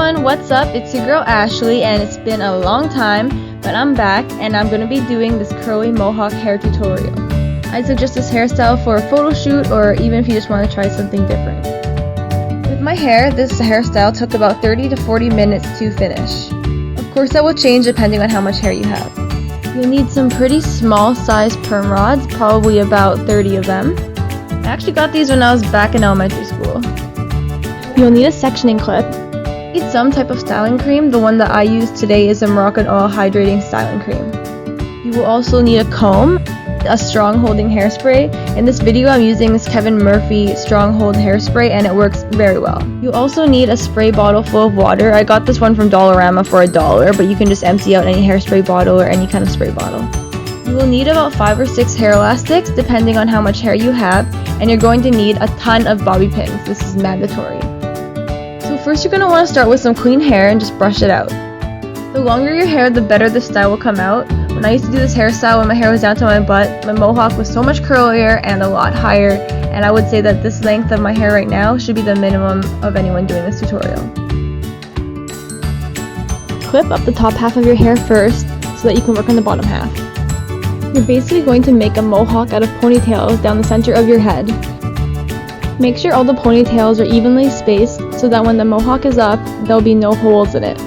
everyone, what's up? It's your girl Ashley, and it's been a long time, but I'm back and I'm gonna be doing this curly mohawk hair tutorial. I suggest this hairstyle for a photo shoot or even if you just want to try something different. With my hair, this hairstyle took about 30 to 40 minutes to finish. Of course that will change depending on how much hair you have. You'll need some pretty small size perm rods, probably about 30 of them. I actually got these when I was back in elementary school. You'll need a sectioning clip. You need some type of styling cream. The one that I use today is a Moroccan Oil Hydrating Styling Cream. You will also need a comb, a strong holding hairspray. In this video I'm using this Kevin Murphy strong hold hairspray and it works very well. You also need a spray bottle full of water. I got this one from Dollarama for $1, but you can just empty out any hairspray bottle or any kind of spray bottle. You will need about 5 or 6 hair elastics depending on how much hair you have, and you're going to need a ton of bobby pins. This is mandatory. So first you're going to want to start with some clean hair and just brush it out. The longer your hair, the better the style will come out. When I used to do this hairstyle when my hair was down to my butt, my mohawk was so much curlier and a lot higher, and I would say that this length of my hair right now should be the minimum of anyone doing this tutorial. Clip up the top half of your hair first so that you can work on the bottom half. You're basically going to make a mohawk out of ponytails down the center of your head. Make sure all the ponytails are evenly spaced so that when the mohawk is up, there'll be no holes in it.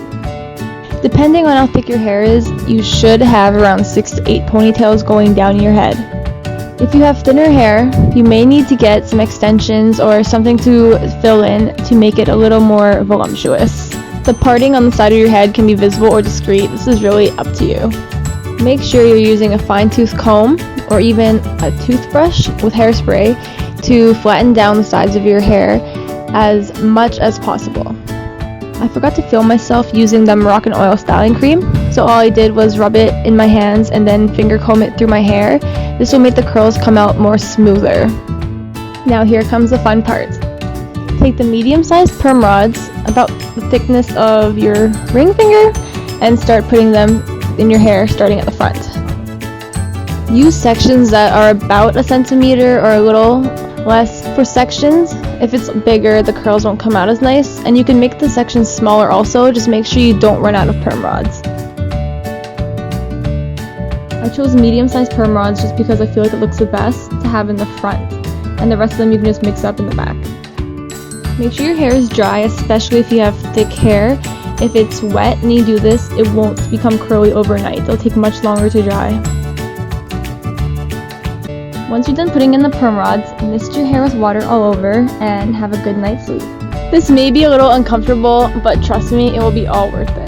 Depending on how thick your hair is, you should have around 6 to 8 ponytails going down your head. If you have thinner hair, you may need to get some extensions or something to fill in to make it a little more voluptuous. The parting on the side of your head can be visible or discreet. This is really up to you. Make sure you're using a fine-tooth comb or even a toothbrush with hairspray to flatten down the sides of your hair as much as possible. I forgot to film myself using the Moroccan Oil Styling Cream, so all I did was rub it in my hands and then finger comb it through my hair. This will make the curls come out more smoother. Now here comes the fun part. Take the medium-sized perm rods, about the thickness of your ring finger, and start putting them in your hair starting at the front. Use sections that are about 1 centimeter or a little less for sections. If it's bigger, the curls won't come out as nice, and you can make the sections smaller also. Just make sure you don't run out of perm rods. I chose medium-sized perm rods just because I feel like it looks the best to have in the front, and the rest of them you can just mix up in the back. Make sure your hair is dry, especially if you have thick hair. If it's wet and you do this, it won't become curly overnight. It'll take much longer to dry. Once you're done putting in the perm rods, mist your hair with water all over and have a good night's sleep. This may be a little uncomfortable, but trust me, it will be all worth it.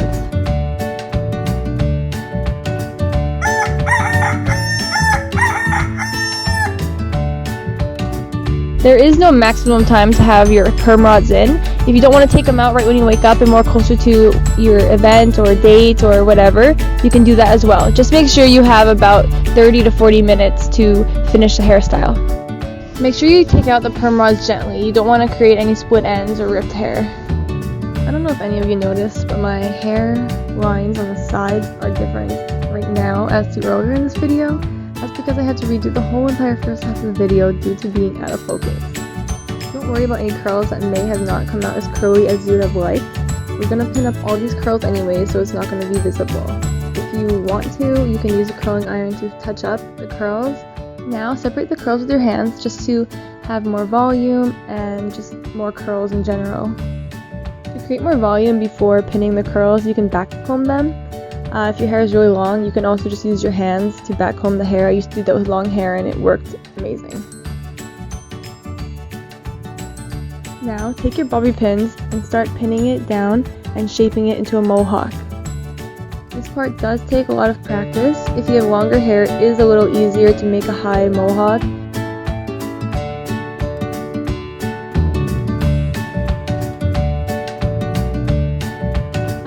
There is no maximum time to have your perm rods in. If you don't want to take them out right when you wake up and more closer to your event or date or whatever, you can do that as well. Just make sure you have about 30 to 40 minutes to finish the hairstyle. Make sure you take out the perm rods gently. You don't want to create any split ends or ripped hair. I don't know if any of you noticed, but my hair lines on the sides are different right now as to earlier in this video. That's because I had to redo the whole entire first half of the video due to being out of focus. Don't worry about any curls that may have not come out as curly as you would have liked. We're going to pin up all these curls anyway, so it's not going to be visible. If you want to, you can use a curling iron to touch up the curls. Now separate the curls with your hands just to have more volume and just more curls in general. To create more volume before pinning the curls, you can back comb them. If your hair is really long, you can also just use your hands to back comb the hair. I used to do that with long hair and it worked amazing. Now take your bobby pins and start pinning it down and shaping it into a mohawk. This part does take a lot of practice. If you have longer hair, it is a little easier to make a high mohawk.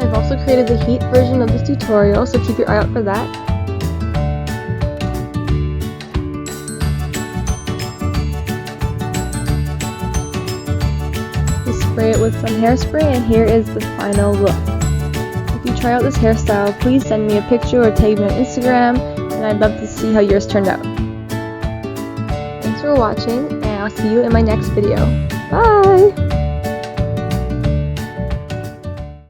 I've also created the heat version of this tutorial, so keep your eye out for that. Just spray it with some hairspray and here is the final look. If you try out this hairstyle, please send me a picture or tag me on Instagram, and I'd love to see how yours turned out. Thanks for watching, and I'll see you in my next video. Bye!